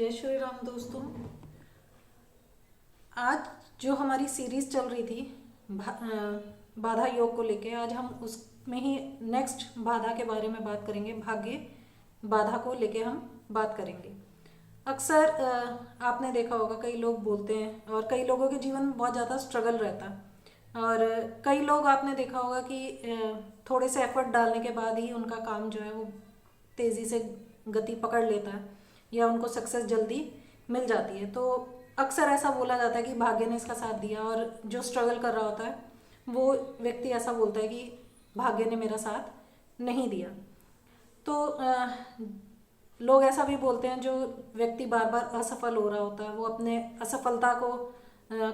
जय श्री राम दोस्तों। आज जो हमारी सीरीज चल रही थी बाधा योग को लेके, आज हम उसमें ही नेक्स्ट बाधा के बारे में बात करेंगे। भाग्य बाधा को लेके हम बात करेंगे। अक्सर आपने देखा होगा, कई लोग बोलते हैं और कई लोगों के जीवन में बहुत ज़्यादा स्ट्रगल रहता है और कई लोग आपने देखा होगा कि थोड़े से एफर्ट डालने के बाद ही उनका काम जो है वो तेज़ी से गति पकड़ लेता है या उनको सक्सेस जल्दी मिल जाती है। तो अक्सर ऐसा बोला जाता है कि भाग्य ने इसका साथ दिया, और जो स्ट्रगल कर रहा होता है वो व्यक्ति ऐसा बोलता है कि भाग्य ने मेरा साथ नहीं दिया। तो लोग ऐसा भी बोलते हैं, जो व्यक्ति बार बार असफल हो रहा होता है वो अपने असफलता को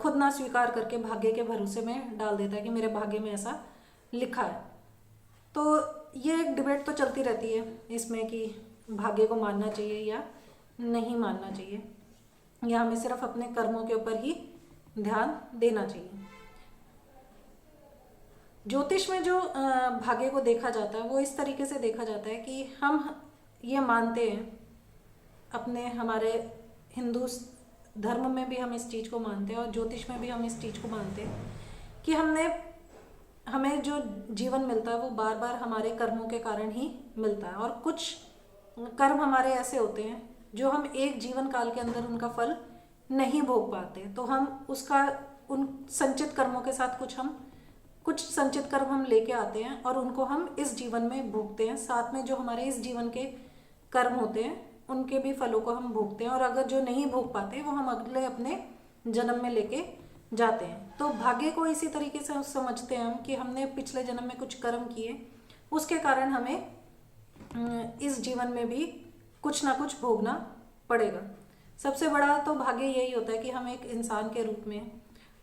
खुद ना स्वीकार करके भाग्य के भरोसे में डाल देता है कि मेरे भाग्य में ऐसा लिखा है। तो ये एक डिबेट तो चलती रहती है इसमें कि भाग्य को मानना चाहिए या नहीं मानना चाहिए, या हमें सिर्फ अपने कर्मों के ऊपर ही ध्यान देना चाहिए। ज्योतिष में जो भाग्य को देखा जाता है वो इस तरीके से देखा जाता है कि हम ये मानते हैं, अपने हमारे हिंदू धर्म में भी हम इस चीज़ को मानते हैं और ज्योतिष में भी हम इस चीज़ को मानते हैं कि हमें जो जीवन मिलता है वो बार बार हमारे कर्मों के कारण ही मिलता है। और कुछ कर्म हमारे ऐसे होते हैं जो हम एक जीवन काल के अंदर उनका फल नहीं भोग पाते, तो हम उन संचित कर्मों के साथ कुछ संचित कर्म हम लेके आते हैं और उनको हम इस जीवन में भोगते हैं। साथ में जो हमारे इस जीवन के कर्म होते हैं उनके भी फलों को हम भोगते हैं, और अगर जो नहीं भोग पाते वो हम अगले अपने जन्म में लेके जाते हैं। तो भाग्य को इसी तरीके से समझते हैं हम कि हमने पिछले जन्म में कुछ कर्म किए, उसके कारण हमें इस जीवन में भी कुछ ना कुछ भोगना पड़ेगा। सबसे बड़ा तो भाग्य यही होता है कि हम एक इंसान के रूप में,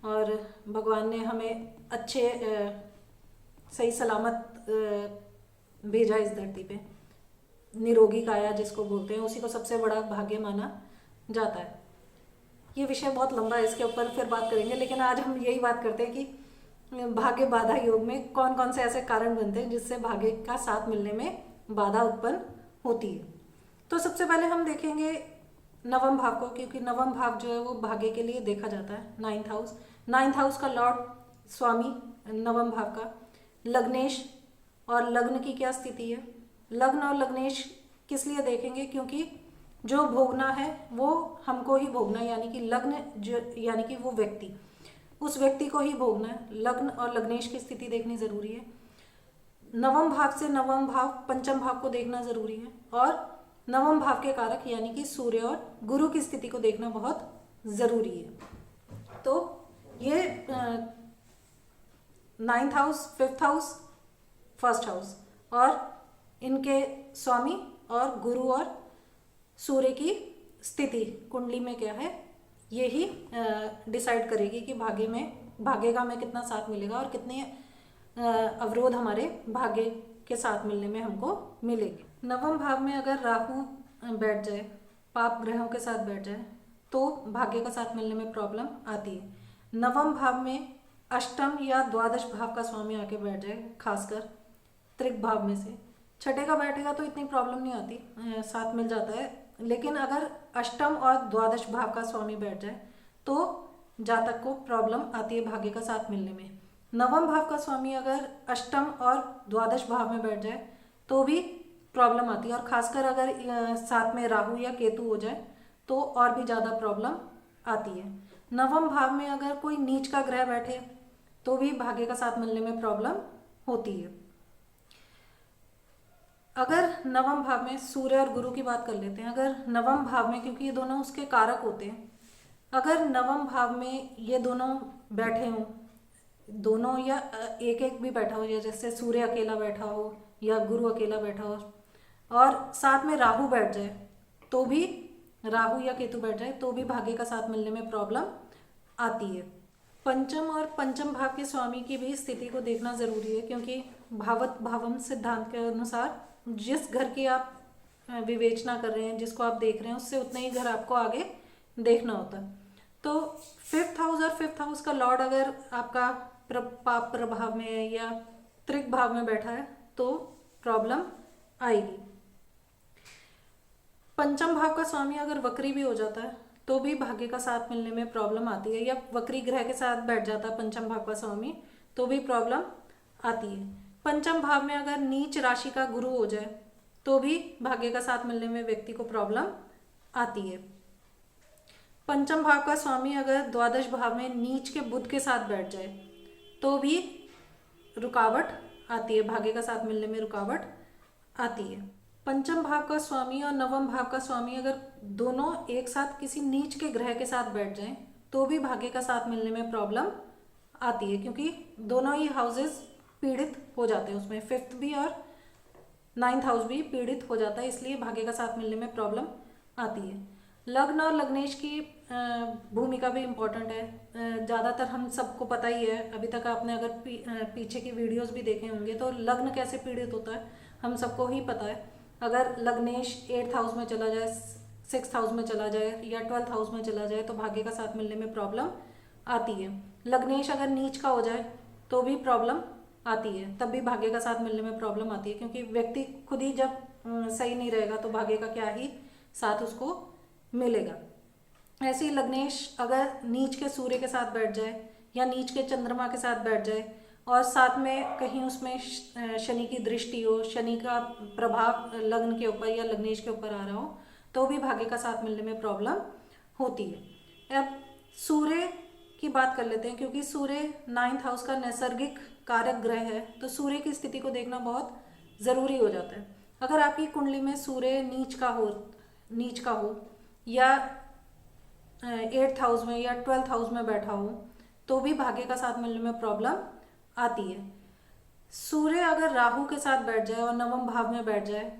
और भगवान ने हमें अच्छे सही सलामत भेजा इस धरती पे, निरोगी काया जिसको बोलते हैं, उसी को सबसे बड़ा भाग्य माना जाता है। ये विषय बहुत लंबा है, इसके ऊपर फिर बात करेंगे, लेकिन आज हम यही बात करते हैं कि भाग्य बाधा योग में कौन कौन से ऐसे कारण बनते हैं जिससे भाग्य का साथ मिलने में बाधा उत्पन्न होती है। तो सबसे पहले हम देखेंगे नवम भाव को, क्योंकि नवम भाव जो है वो भाग्य के लिए देखा जाता है। नाइन्थ हाउस का लॉर्ड स्वामी नवम भाव का लग्नेश, और लग्न की क्या स्थिति है। लग्न और लग्नेश किस लिए देखेंगे, क्योंकि जो भोगना है वो हमको ही भोगना है, यानी कि लग्न जो यानी कि वो व्यक्ति, उस व्यक्ति को ही भोगना है। लग्न और लग्नेश की स्थिति देखनी जरूरी है। नवम भाव से नवम भाव पंचम भाव को देखना जरूरी है, और नवम भाव के कारक यानी कि सूर्य और गुरु की स्थिति को देखना बहुत जरूरी है। तो ये ninth house, fifth house, first house, और इनके स्वामी और गुरु और सूर्य की स्थिति कुंडली में क्या है, ये ही डिसाइड करेगी कि भाग्य का हमें कितना साथ मिलेगा और कितने अवरोध हमारे भाग्य के साथ मिलने में हमको मिलेगी। नवम भाव में अगर राहु बैठ जाए, पाप ग्रहों के साथ बैठ जाए, तो भाग्य का साथ मिलने में प्रॉब्लम आती है। नवम भाव में अष्टम या द्वादश भाव का स्वामी आके बैठ जाए, खासकर त्रिक भाव में से, छठे का बैठेगा तो इतनी प्रॉब्लम नहीं आती, साथ मिल जाता है। लेकिन अगर अष्टम और द्वादश भाव का स्वामी बैठ जाए तो जातक को प्रॉब्लम आती है भाग्य का साथ मिलने में। नवम भाव का स्वामी अगर अष्टम और द्वादश भाव में बैठ जाए तो भी प्रॉब्लम आती है, और खासकर अगर साथ में राहु या केतु हो जाए तो और भी ज़्यादा प्रॉब्लम आती है। नवम भाव में अगर कोई नीच का ग्रह बैठे तो भी भाग्य का साथ मिलने में प्रॉब्लम होती है। अगर नवम भाव में सूर्य और गुरु की बात कर लेते हैं, अगर नवम भाव में, क्योंकि ये दोनों उसके कारक होते हैं, अगर नवम भाव में ये दोनों बैठे हों, दोनों या एक एक भी बैठा हो, या जैसे सूर्य अकेला बैठा हो या गुरु अकेला बैठा हो, और साथ में राहु बैठ जाए तो भी, राहु या केतु बैठ जाए तो भी भाग्य का साथ मिलने में प्रॉब्लम आती है। पंचम और पंचम भाव के स्वामी की भी स्थिति को देखना जरूरी है, क्योंकि भावत भावम सिद्धांत के अनुसार जिस घर की आप विवेचना कर रहे हैं, जिसको आप देख रहे हैं, उससे उतने ही घर आपको आगे देखना होता है। तो फिफ्थ हाउस और फिफ्थ हाउस का लॉर्ड अगर आपका पाप प्रभाव में है या त्रिक भाव में बैठा है तो प्रॉब्लम आएगी। पंचम भाव का स्वामी अगर वक्री भी हो जाता है तो भी भाग्य का साथ मिलने में प्रॉब्लम आती है, या वक्री ग्रह के साथ बैठ जाता है पंचम भाव का स्वामी तो भी प्रॉब्लम आती है। पंचम भाव में अगर नीच राशि का गुरु हो जाए तो भी भाग्य का साथ मिलने में व्यक्ति को प्रॉब्लम आती है। पंचम भाव का स्वामी अगर द्वादश भाव में नीच के बुध के साथ बैठ जाए तो भी रुकावट आती है, भाग्य का साथ मिलने में रुकावट आती है। पंचम भाव का स्वामी और नवम भाव का स्वामी अगर दोनों एक साथ किसी नीच के ग्रह के साथ बैठ जाएं तो भी भाग्य का साथ मिलने में प्रॉब्लम आती है, क्योंकि दोनों ही हाउसेस पीड़ित हो जाते हैं, उसमें 5th भी और 9th हाउस भी पीड़ित हो जाता है, इसलिए भाग्य का साथ मिलने में प्रॉब्लम आती है। लग्न और लग्नेश की भूमिका भी इम्पोर्टेंट है। ज़्यादातर हम सबको पता ही है, अभी तक आपने अगर पीछे की वीडियोस भी देखे होंगे तो लग्न कैसे पीड़ित होता है हम सबको ही पता है। अगर लग्नेश 8th हाउस में चला जाए, 6th हाउस में चला जाए या 12th हाउस में चला जाए तो भाग्य का साथ मिलने में प्रॉब्लम आती है। लग्नेश अगर नीच का हो जाए तो भी प्रॉब्लम आती है, तब भी भाग्य का साथ मिलने में प्रॉब्लम आती है, क्योंकि व्यक्ति खुद ही जब सही नहीं रहेगा तो भाग्य का क्या ही साथ उसको मिलेगा। ऐसे ही लग्नेश अगर नीच के सूर्य के साथ बैठ जाए या नीच के चंद्रमा के साथ बैठ जाए और साथ में कहीं उसमें शनि की दृष्टि हो, शनि का प्रभाव लग्न के ऊपर या लग्नेश के ऊपर आ रहा हो तो भी भाग्य का साथ मिलने में प्रॉब्लम होती है। अब सूर्य की बात कर लेते हैं, क्योंकि सूर्य 9th हाउस का नैसर्गिक कारक ग्रह है तो सूर्य की स्थिति को देखना बहुत ज़रूरी हो जाता है। अगर आपकी कुंडली में सूर्य नीच का हो या 8th हाउस में या 12th हाउस में बैठा हो तो भी भाग्य का साथ मिलने में प्रॉब्लम आती है। सूर्य अगर राहु के साथ बैठ जाए और नवम भाव में बैठ जाए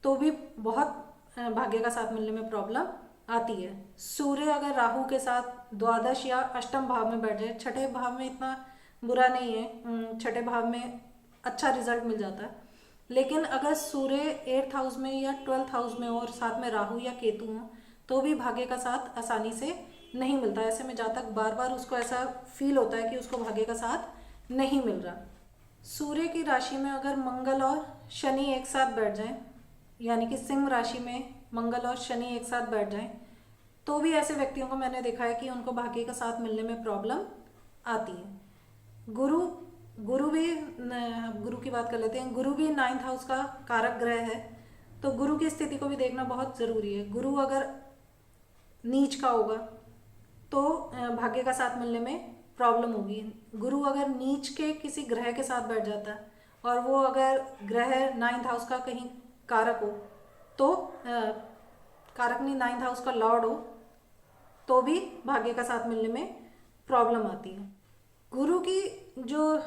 तो भी बहुत भाग्य का साथ मिलने में प्रॉब्लम आती है। सूर्य अगर राहु के साथ द्वादश या अष्टम भाव में बैठ जाए, छठे भाव में इतना बुरा नहीं है, छठे भाव में अच्छा रिजल्ट मिल जाता है, लेकिन अगर सूर्य 8th हाउस में या 12th हाउस में हो और साथ में राहु या केतु हो तो भी भाग्य का साथ आसानी से नहीं मिलता। ऐसे में जातक बार बार उसको ऐसा फील होता है कि उसको भाग्य का साथ नहीं मिल रहा। सूर्य की राशि में अगर मंगल और शनि एक साथ बैठ जाएं, यानी कि सिंह राशि में मंगल और शनि एक साथ बैठ जाएं, तो भी ऐसे व्यक्तियों को मैंने देखा है कि उनको भाग्य का साथ मिलने में प्रॉब्लम आती है। गुरु की बात कर लेते हैं। गुरु भी 9th हाउस का कारक ग्रह है तो गुरु की स्थिति को भी देखना बहुत ज़रूरी है। गुरु अगर नीच का होगा तो भाग्य का साथ मिलने में प्रॉब्लम होगी। गुरु अगर नीच के किसी ग्रह के साथ बैठ जाता है और वो अगर ग्रह 9th हाउस का कहीं कारक हो तो कारक नहीं 9th हाउस का लॉर्ड हो तो भी भाग्य का साथ मिलने में प्रॉब्लम आती है। गुरु की जो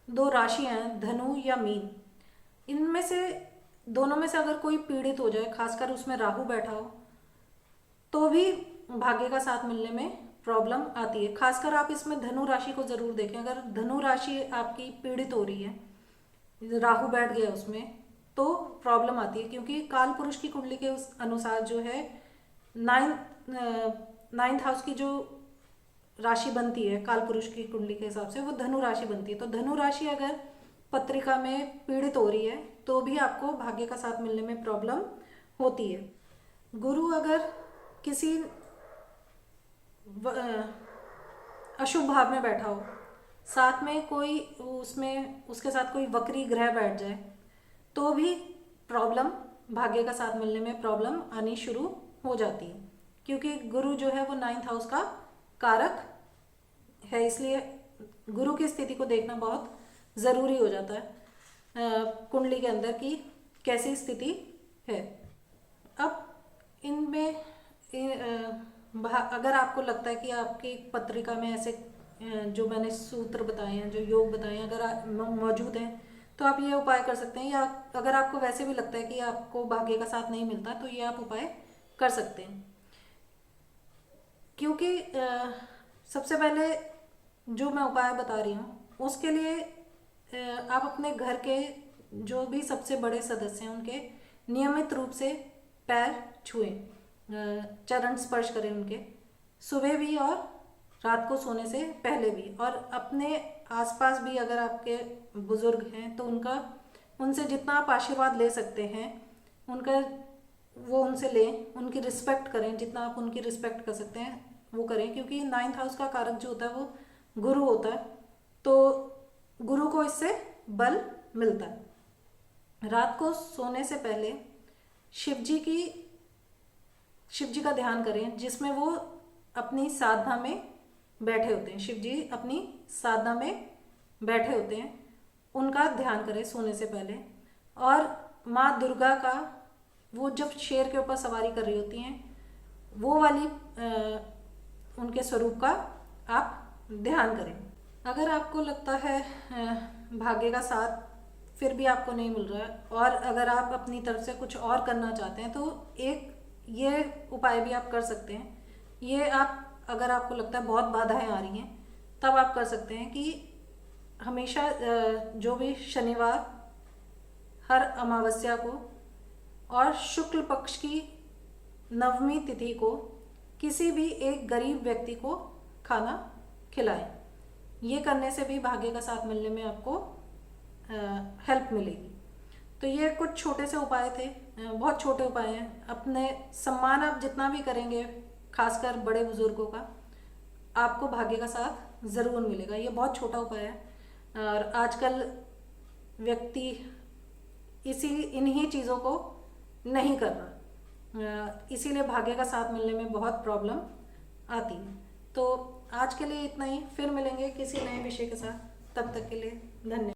2 राशियां हैं धनु या मीन, इनमें से दोनों में से अगर कोई पीड़ित हो जाए, खासकर उसमें राहु बैठा हो तो भी भाग्य का साथ मिलने में प्रॉब्लम आती है। खासकर आप इसमें धनु राशि को जरूर देखें। अगर धनु राशि आपकी पीड़ित हो रही है, राहु बैठ गया उसमें, तो प्रॉब्लम आती है, क्योंकि काल पुरुष की कुंडली के उस अनुसार जो है 9th हाउस की जो राशि बनती है काल पुरुष की कुंडली के हिसाब से वो धनु राशि बनती है। तो धनु राशि अगर पत्रिका में पीड़ित हो रही है तो भी आपको भाग्य का साथ मिलने में प्रॉब्लम होती है। गुरु अगर किसी अशुभ भाव में बैठा हो, साथ में कोई उसके साथ कोई वक्री ग्रह बैठ जाए तो भी प्रॉब्लम, भाग्य का साथ मिलने में प्रॉब्लम आनी शुरू हो जाती है, क्योंकि गुरु जो है वो 9th हाउस का कारक है। इसलिए गुरु की स्थिति को देखना बहुत ज़रूरी हो जाता है कुंडली के अंदर की कैसी स्थिति है। अब इनमें अगर आपको लगता है कि आपकी पत्रिका में ऐसे जो मैंने सूत्र बताए हैं, जो योग बताए हैं, अगर मौजूद हैं तो आप ये उपाय कर सकते हैं। या अगर आपको वैसे भी लगता है कि आपको भाग्य का साथ नहीं मिलता तो ये आप उपाय कर सकते हैं। क्योंकि सबसे पहले जो मैं उपाय बता रही हूँ उसके लिए आप अपने घर के जो भी सबसे बड़े सदस्य हैं उनके नियमित रूप से पैर छुएं, चरण स्पर्श करें उनके, सुबह भी और रात को सोने से पहले भी। और अपने आसपास भी अगर आपके बुजुर्ग हैं तो उनसे जितना आप आशीर्वाद ले सकते हैं उनका वो उनसे लें, उनकी रिस्पेक्ट करें, जितना आप उनकी रिस्पेक्ट कर सकते हैं वो करें, क्योंकि 9th हाउस का कारक जो होता है वो गुरु होता है, तो गुरु को इससे बल मिलता है। रात को सोने से पहले शिव जी का ध्यान करें, जिसमें वो अपनी साधना में बैठे होते हैं। शिव जी अपनी साधना में बैठे होते हैं, उनका ध्यान करें सोने से पहले। और माँ दुर्गा का, वो जब शेर के ऊपर सवारी कर रही होती हैं, वो वाली उनके स्वरूप का आप ध्यान करें। अगर आपको लगता है भाग्य का साथ फिर भी आपको नहीं मिल रहा है, और अगर आप अपनी तरफ से कुछ और करना चाहते हैं, तो एक ये उपाय भी आप कर सकते हैं। ये आप, अगर आपको लगता है बहुत बाधाएं आ रही हैं, तब आप कर सकते हैं कि हमेशा जो भी शनिवार, हर अमावस्या को और शुक्ल पक्ष की 9वीं तिथि को किसी भी एक गरीब व्यक्ति को खाना खिलाएं। ये करने से भी भाग्य का साथ मिलने में आपको हेल्प मिलेगी। तो ये कुछ छोटे से उपाय थे, बहुत छोटे उपाय हैं। अपने सम्मान आप जितना भी करेंगे, खासकर बड़े बुजुर्गों का, आपको भाग्य का साथ ज़रूर मिलेगा। ये बहुत छोटा उपाय है, और आजकल व्यक्ति इन्हीं चीज़ों को नहीं कर रहा, इसीलिए भाग्य का साथ मिलने में बहुत प्रॉब्लम आती है। तो आज के लिए इतना ही, फिर मिलेंगे किसी नए विषय के साथ। तब तक के लिए धन्यवाद।